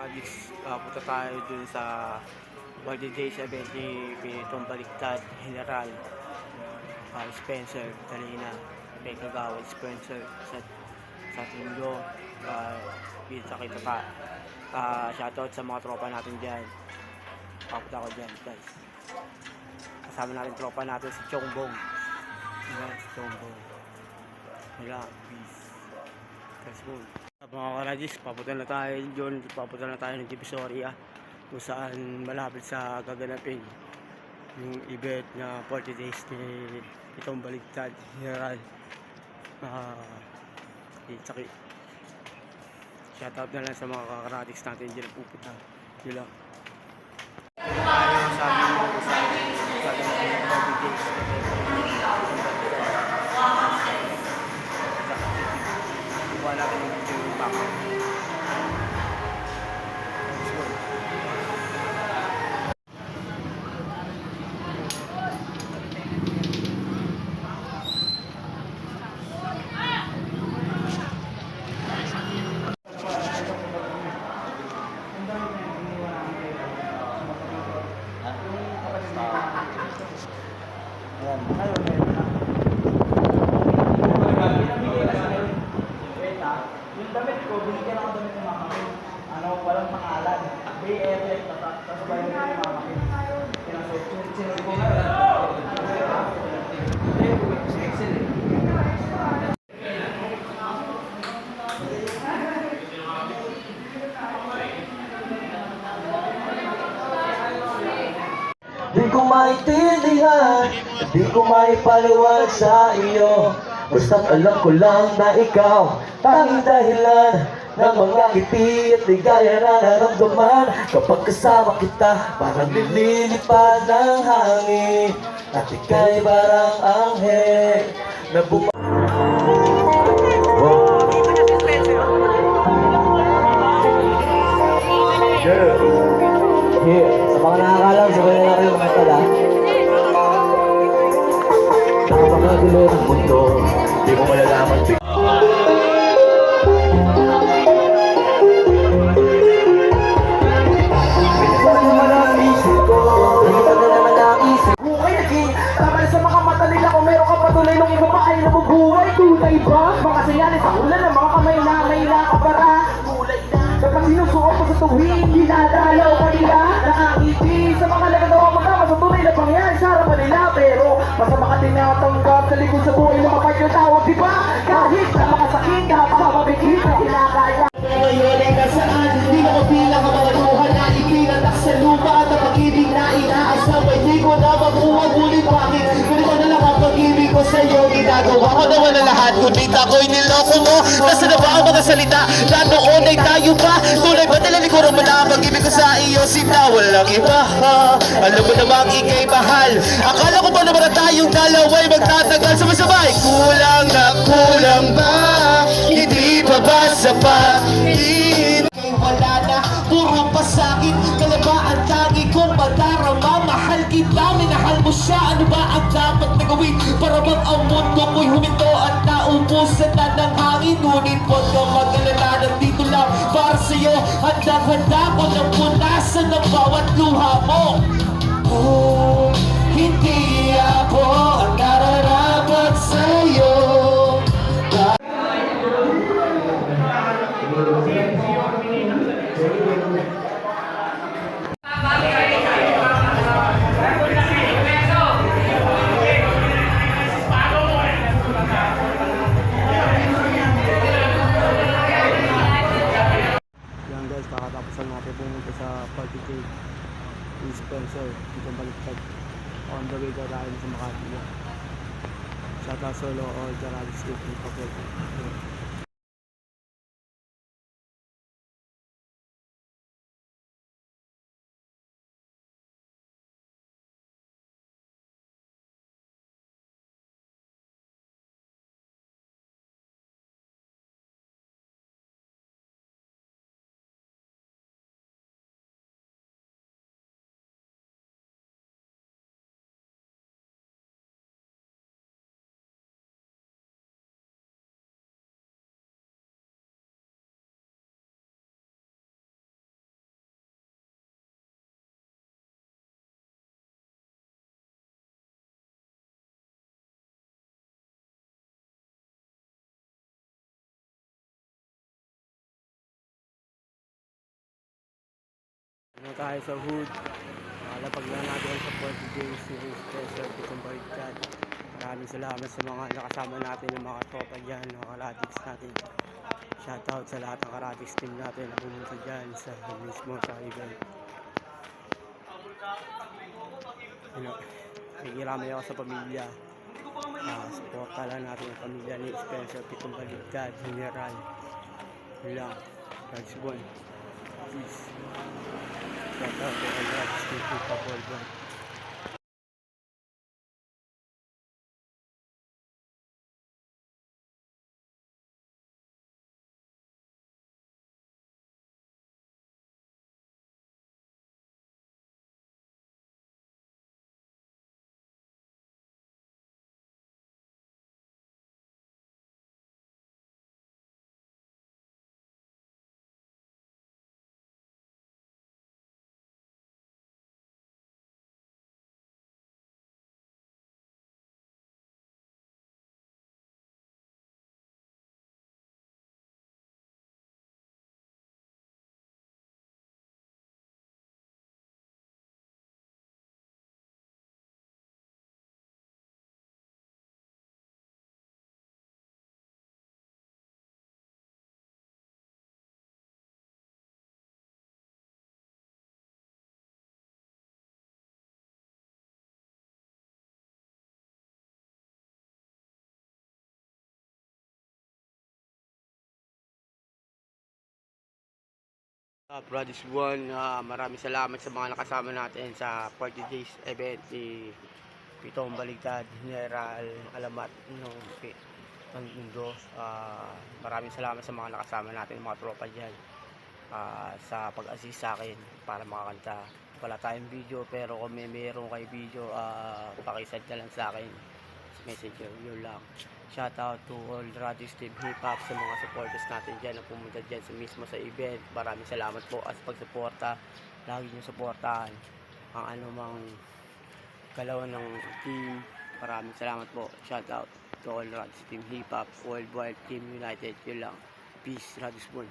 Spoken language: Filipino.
Radix, punta tayo dun sa birthday event ni Pinitong Baliktad, General Spencer, Talina, kay Kagawad Spencer sa Tundo, kita kita pa. Shoutout sa mga tropa natin dyan. Papunta ko dyan, guys. Kasama natin tropa natin si Chongbong. Yan, si Chongbong. Wala, peace. Let's go. Mga karadis, papunta na tayo ng Divisoria kung saan malapit sa gaganapin yung event na 40 days ni Pitong Baligtad, General Itsaki. Shoutout na lang sa mga karadis natin dyan pupunta. Yun lang. Sabi mo sa gaganapin ng 40 days wala ka ng video yung back. Yung damit ko, binigyan ako damit ng mga kapit. Walang pangalan. BFF, tapos ba yung mga kapit? Sinunod ko nga. Excellent. Di ko maintindihan, di ko maipaliwanag sa iyo. Basta't alam ko lang na ikaw tanging dahilan ng mga ngiti at ligaya na naramdaman. Kapag kasama kita, parang nililipad ng hangin, at ika'y parang anghel na sa mga nakakalam, sabay na kayo mga tala. Nakapakagulo ng mundo, di mo malalaman. Pinagbago naman ang isip ko, pinagbago na naman ang isip. Buhay naging tama na sa mga mata nila kung meron ka patuloy ng iba pa ay nabubuhay. Tunay ba? Mga senyales sa ulan ng mga kamay na may nakapara. Kulay na kapag sinusuot mo sa tuwing dinadalaw ka nila. Nakangiti sa mga nagagawa magkama sa tunay na pangyayari sa harapan nila. Pero masama ka din nakatanggap sa likod sa buhay ng mapag yung tawag, di ba? Kahit na makasakit ka sa mabigit na kinakaya. Ngayon ay kasaan, hindi ako bilang ang mga buhan na ipinatak sa lupa at ang pag-ibig na inaasam. Hindi ko na makuha, ngunit bakit? Ganito na lang ang pag-ibig ko sa'yo ginagawa. Ako naman na lahat, ngunit ako'y niloko mo. Nasa na ba ang mga salita na noon ay tayo pa? Tunay ba nilalikuran mo na ang pag-ibig ko sa iyo? Sinta, walang iba ha. Alam mo namang ika'y mahal. Akala ko pa naman na tayong dalawa'y magtatagal. Sabay-sabay, kulang na kulang ba? Hindi pa ba sapat? Kay wala na, puro pasakit. Kalaba ang tangi kong madarama. Mahal kita, minahal mo siya. Ano ba ang dapat na gawin para bang ang mundo ko'y huminto at naubusan na ng hangin? Ngunit huwag kang mag-alala, nandito lang para sa'yo. Handang-handa ko ng punasan ng bawat luha mo. Oh, hindi ako ang nararapat sa'yo. Yan guys, kakatapusan natin pumunta sa party cake ni Spencer, Pitong Baliktad. On the way tayo sa Makati. Shoutout solo all the Radix Cake. Ano tayo sa hood. Malapag na natin sa 40 days ni Spencer Pitong Baliktad. Maraming salamat sa mga nakasama natin ng mga tropa dyan, mga karatics natin. Shoutout sa lahat ng karatics team natin na pumunta dyan sa mismo sa event. Nagiramay ako sa pamilya. Supporta lang natin ang pamilya ni Spencer Pitong Baliktad, General. Yun lang. Thanks, Bon. Peace. Shoutout to all Rats Team Hip-Hop Worldwide. Brothers One, maraming salamat sa mga nakasama natin sa 40 days event ni Pitong Baliktad, General Alamat ng Mundo. Maraming salamat sa mga nakasama natin, mga tropa dyan, sa pag-assist sa akin para makakanta. Wala tayong video, pero kung meron kayo video, pakisend na lang sa akin sa messenger, yun lang. Shoutout to all Radius Team Hip Hop, sa mga supporters natin dyan na pumunta dyan sa mismo sa event. Maraming salamat po at pagsuporta. Lagi nyo suportahan ang anumang galaw ng team. Maraming salamat po. Shoutout to all Radius Team Hip Hop Worldwide, Team United. Yun lang. Peace, Radius Bull.